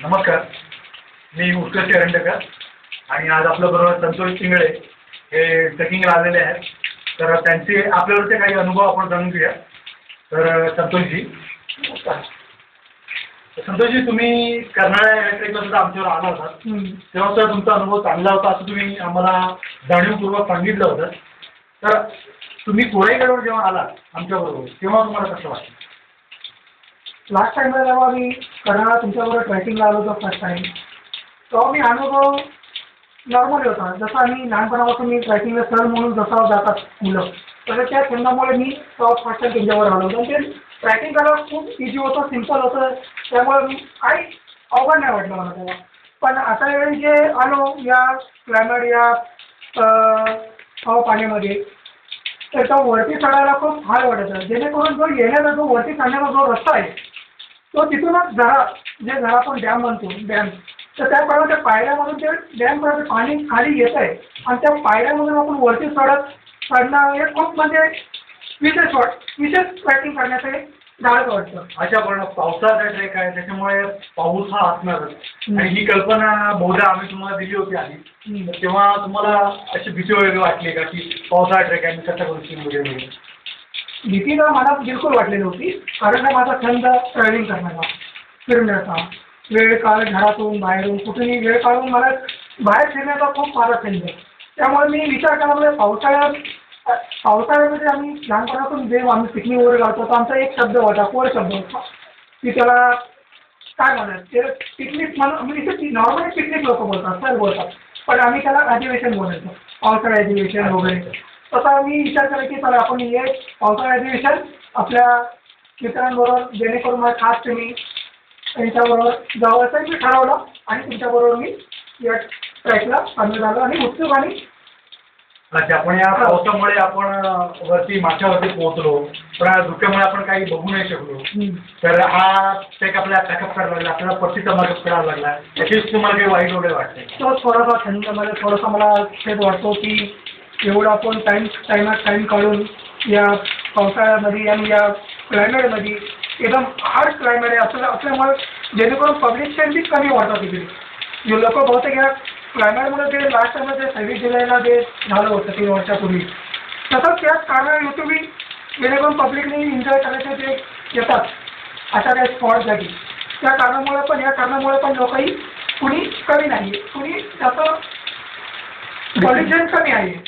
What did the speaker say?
नमस्कार, मी उत्कर्ष एरंडकर आणि आज आपल्याबरोबर संतोष चिंगळे हे ट्रेकिंगला आलेले आहेत. तर त्यांचे आपल्यावरचे काही अनुभव आपण जाणून घेऊया. तर संतोषजी, संतोषजी तुम्ही कर्नाळा या ट्रेकला सुद्धा आमच्यावर आला होता, तेव्हा सुद्धा तुमचा अनुभव चांगला होता असं तुम्ही आम्हाला जाणीवपूर्वक सांगितलं होतं. तर तुम्ही कोराईगडवर जेव्हा आला आमच्याबरोबर तेव्हा तुम्हाला कसं वाटलं? लास्ट टाइमला जेव्हा मी कर्नाळा तुमच्याबरोबर ट्रेकिंगला आलो होतो फर्स्ट टाइम, तेव्हा मी अनुभव नॉर्मल होता. जसं आम्ही लहानपणापासून मी ट्रेकिंगला सर म्हणून जसं जातात मुलं, तर त्या छंदामुळे मी तेव्हा फर्स्ट टाइम तुमच्यावर आलो होतो. आणि ते ट्रॅकिंग करायला खूप इझी होतं, सिम्पल होतं, त्यामुळे काही अवघड नाही वाटलं मला तेव्हा. पण आता वेळी जे आलो या क्लायमेट या हवा पाण्यामध्ये, तर तो वरती चढायला खूप हाल वाटायचं. जेणेकरून जो येण्याचा जो वरती चढण्याचा जो रस्ता आहे तो तिथूनच जे झरा आपण डॅम म्हणतो डॅम, तर त्याप्रमाणे त्या पायऱ्यामधून ते डॅमपर्यंत पाणी खाली येत आहे आणि त्या पायऱ्यामधून आपण वरती चढणं हे खूप म्हणजे विशेष ट्रॅकिंग करण्याचं एक धाडस वाटतं. अशा पण पावसाचा ट्रेक आहे, त्याच्यामुळे पाऊस हा असणारच. आणि ही कल्पना बहुधा आम्ही तुम्हाला दिली होती आधी, तेव्हा तुम्हाला अशी भीती वगैरे वाटली का की पावसाळा ट्रेक आहे, मी कशा गोष्टी वगैरे? भीती तर मला बिलकुल वाटली नव्हती, कारण माझा छंद ट्रॅव्हलिंग करण्याचा, फिरण्याचा, वेळ काळ घरातून बाहेरून कुठेही वेळ काढून मला बाहेर फिरण्याचा खूप माझा छंद. त्यामुळे मी विचार केला म्हणजे पावसाळ्यामध्ये आम्ही लहानपणापासून जे आम्ही पिकनिक वगैरे घालतो, तर आमचा एक शब्द होता, कोर शब्द होता, की त्याला काय म्हणतात, ते पिकनिक म्हणजे नॉर्मली पिकनिक लोक बोलतात, सर बोलतात, पण आम्ही त्याला अधिवेशन बोलायचो, पावसाळी अधिवेशन वगैरे. तसा मी विचार केला की चला आपण हे पावसाळी अधिवेशन आपल्या मित्रांबरोबर, जेणेकरून मला खास तुम्ही त्यांच्याबरोबर जावं असं मी ठरवलं आणि तुमच्याबरोबर मी या ट्रॅकला सामील झालो आणि उत्सुक आणि अच्छा. पण या पावसामुळे आपण वरती माथ्यावरती पोहोचलो, पण या धुक्यामुळे आपण काही बघू नाही शकलो. तर हा ट्रेक आपल्याला पॅकअप करायला लागला, आपल्याला पट्टीचा मार्ग करावा लागला, त्याचीच तुम्हाला काही वाईट वगैरे वाटते? तो थोडासा छंद म्हणजे थोडासा मला खेद वाटतो की एवढं आपण टाईम काढून या पावसाळ्यामध्ये आणि या क्लायमेटमध्ये एकदम हार्ड क्लायमेट आहे असल्यामुळे जेणेकरून पब्लिक बी कमी वाटतात तिकडे. जे लोक बहुतेक या क्लायमेटमुळे जे लास्ट टाइममध्ये 26 जुलैला जे झालं होतं 3 वर्षापूर्वी, तसंच त्याच कारणाने युट्यूबी जेणेकरून पब्लिकने एन्जॉय करायचे ते येतात अशा काही स्पॉटसाठी. त्या कारणामुळे पण लोकही कुणी कमी नाही, कुणी त्याचं पॉल्युशन कमी आहे.